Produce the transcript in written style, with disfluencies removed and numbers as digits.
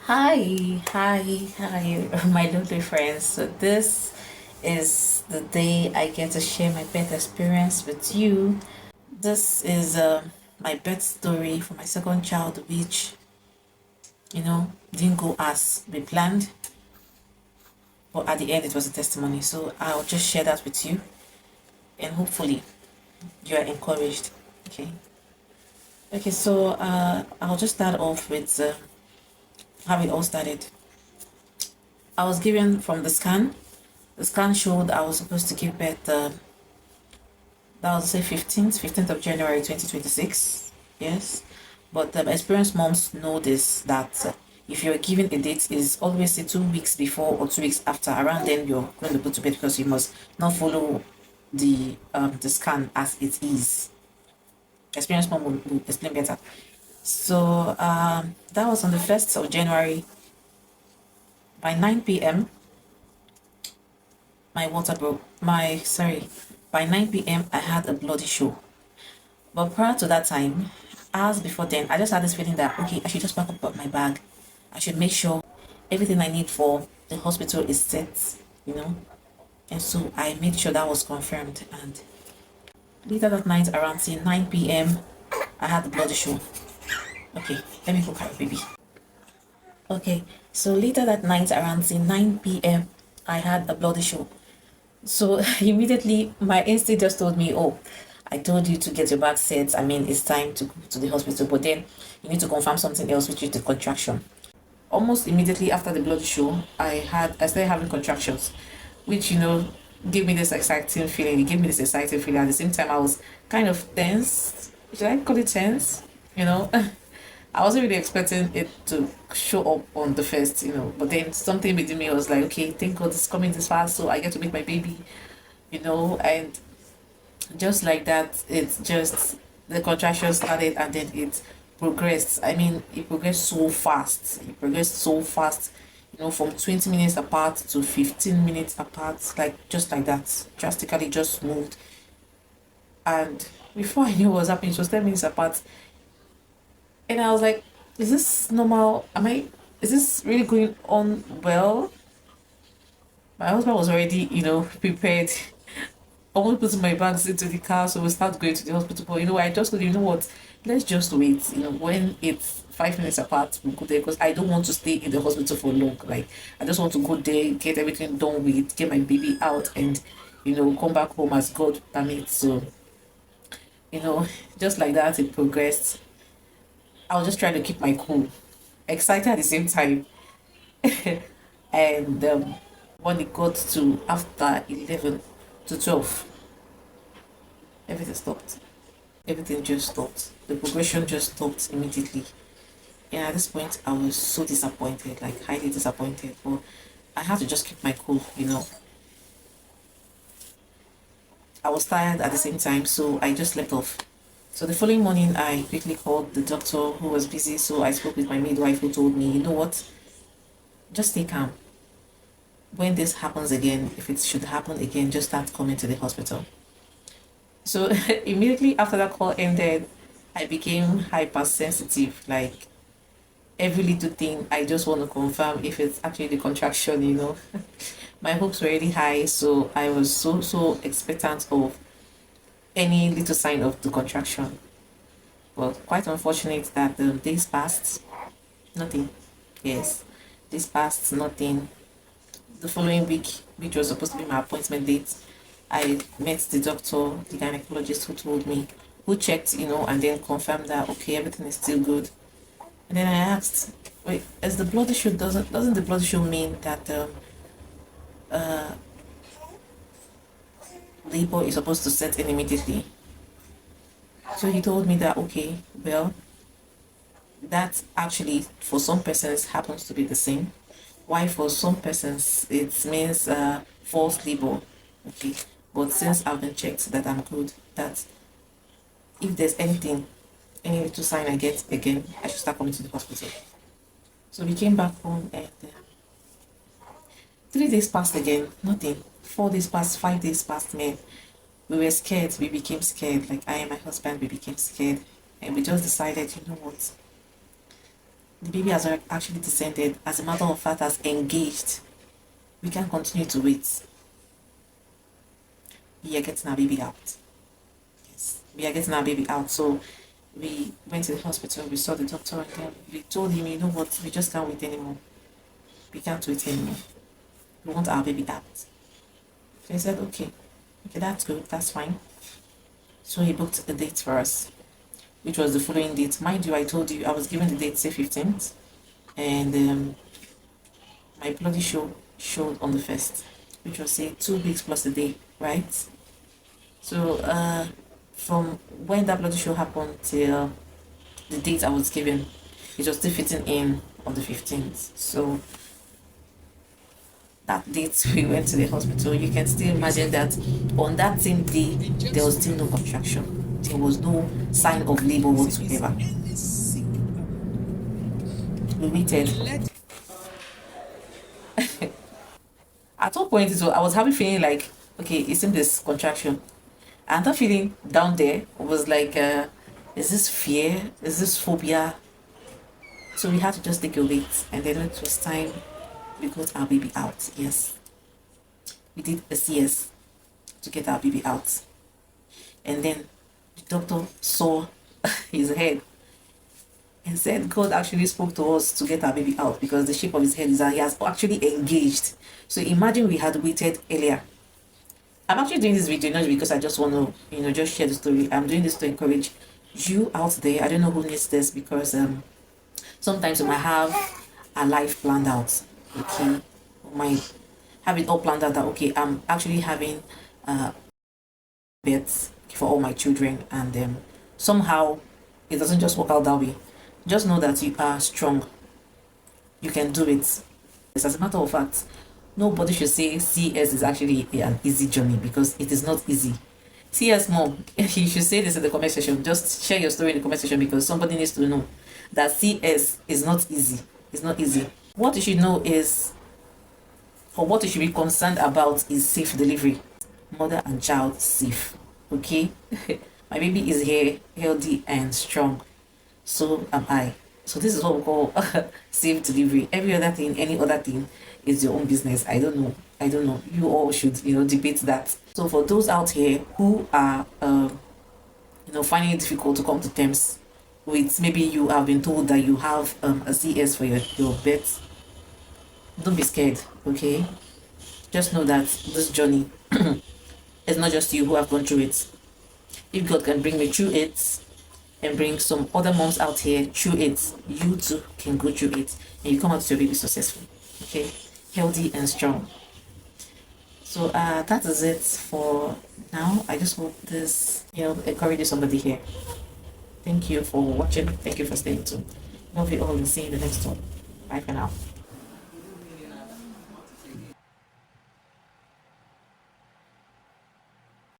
Hi, my lovely friends. So this is the day I get to share my birth experience with you. This is my birth story for my second child, which didn't go as we planned, but at the end it was a testimony. So I'll just share that with you, and hopefully you are encouraged. Okay. Okay. So I'll just start off with how it all started. I was given from the scan. The scan showed I was supposed to give birth that was say 15th of January 2026. Yes. But experienced moms know this that if you're given a date is always say 2 weeks before or 2 weeks after. Around then you're going to go to bed because you must not follow the scan as it is. Experienced mom will explain better. So that was on the 1st of January by 9 p.m. My water broke. By 9 p.m. I had a bloody show. But prior to that time, hours before then, I just had this feeling that, okay, I should just pack up my bag. I should make sure everything I need for the hospital is set, you know. And so I made sure that was confirmed. And later that night, around say 9 p.m., I had the bloody show. Okay, let me go carry baby. Okay, so later that night, around say 9 p.m., I had a bloody show. So immediately my instinct just told me, oh, I told you to get your bag set. I mean, it's time to go to the hospital, but then you need to confirm something else, which is the contraction. Almost immediately after the blood show, I started having contractions, which gave me this exciting feeling. It gave me this exciting feeling. At the same time, I was kind of tense. Should I call it tense? You know, I wasn't really expecting it to show up on the first, but then something within me was like, okay, thank God it's coming this fast, so I get to meet my baby, and just like that, it's just the contraction started and then it progressed. I mean, it progressed so fast. It progressed so fast, from 20 minutes apart to 15 minutes apart, like just like that, drastically just moved. And before I knew what was happening, it was 10 minutes apart. And I was like, is this normal? Is this really going on well? My husband was already, prepared, almost putting my bags into the car, so we start going to the hospital. But I just told him, what, let's just wait. When it's 5 minutes apart, we'll go there because I don't want to stay in the hospital for long. Like, I just want to go there, get everything done with, get my baby out, and come back home as God permits. So, you know, just like that, it progressed. I was just trying to keep my cool, excited at the same time. And when it got to after 11 to 12, everything stopped. Everything just stopped. The progression just stopped immediately. And at this point, I was so disappointed, like highly disappointed. But I had to just keep my cool. I was tired at the same time, so I just slept off. So the following morning, I quickly called the doctor who was busy. So I spoke with my midwife who told me, you know what, just stay calm. When this happens again, if it should happen again, just start coming to the hospital. So immediately after that call ended, I became hypersensitive. Like every little thing, I just want to confirm if it's actually the contraction. My hopes were really high, so I was so expectant of any little sign of the contraction. But quite unfortunate that the days passed, nothing. Yes, days passed, nothing. The following week, which was supposed to be my appointment date, I met the doctor, the gynecologist who told me, who checked, and then confirmed that okay, everything is still good. And then I asked, wait, as the blood issue doesn't the blood issue mean that labor is supposed to set in immediately? So he told me that okay, well, that actually for some persons happens to be the same. Why for some persons it means false labor. Okay. But since I've been checked that I'm good, that if there's any little sign I get again, I should start coming to the hospital. So we came back home and 3 days passed again, nothing. 4 days passed, 5 days passed, man. We were scared, we became scared. Like I and my husband, we became scared. And we just decided, you know what? The baby has actually descended. As a matter of fact, has engaged. We can't continue to wait. We are getting our baby out. Yes, we are getting our baby out. So we went to the hospital, we saw the doctor, and then we told him, you know what, we just can't wait anymore. We can't wait anymore. We want our baby out. So he said, okay, that's good, that's fine. So he booked a date for us, which was the following date. Mind you, I told you I was given the date, say 15th, and my bloody show showed on the 1st, which was, say, 2 weeks plus a day, right? So from when that bloody show happened till the date I was given, it was still fitting in on the 15th. So that date we went to the hospital, you can still imagine that on that same day, there was still no contraction. There was no sign of labor whatsoever. We waited. At one point, I was having feeling like, okay, it's in this contraction. And that feeling down there was like, is this fear? Is this phobia? So we had to just take a wait. And then it was time, we got our baby out. Yes. We did a CS to get our baby out. And then the doctor saw his head and said God actually spoke to us to get our baby out, because the shape of his head is that he has actually engaged. So imagine we had waited earlier. I'm actually doing this video not because I just want to, just share the story. I'm doing this to encourage you out there. I don't know who needs this, because sometimes we might have our life planned out. Okay, we might have it all planned out that, okay, I'm actually having births for all my children, and somehow it doesn't just work out that way. Just know that you are strong. You can do it. As a matter of fact, nobody should say CS is actually an easy journey, because it is not easy. CS mom, you should say this in the comment section. Just share your story in the comment section, because somebody needs to know that CS is not easy. It's not easy. What you should know is, or what you should be concerned about, is safe delivery. Mother and child safe. Okay? My baby is here, healthy and strong. So am I. So this is what we call safe delivery. Every other thing, any other thing, is your own business. I don't know. You all should debate that. So for those out here who are finding it difficult to come to terms with, maybe you have been told that you have a CS for your birth, don't be scared. Okay, just know that this journey it's not just you who have gone through it. If God can bring me through it and bring some other moms out here through it, you too can go through it, and you come out to your baby successful. Okay, healthy and strong. So that is it for now. I just hope this encourages somebody here. Thank you for watching. Thank you for staying tuned. Love you all, and see you in the next one. Bye for now.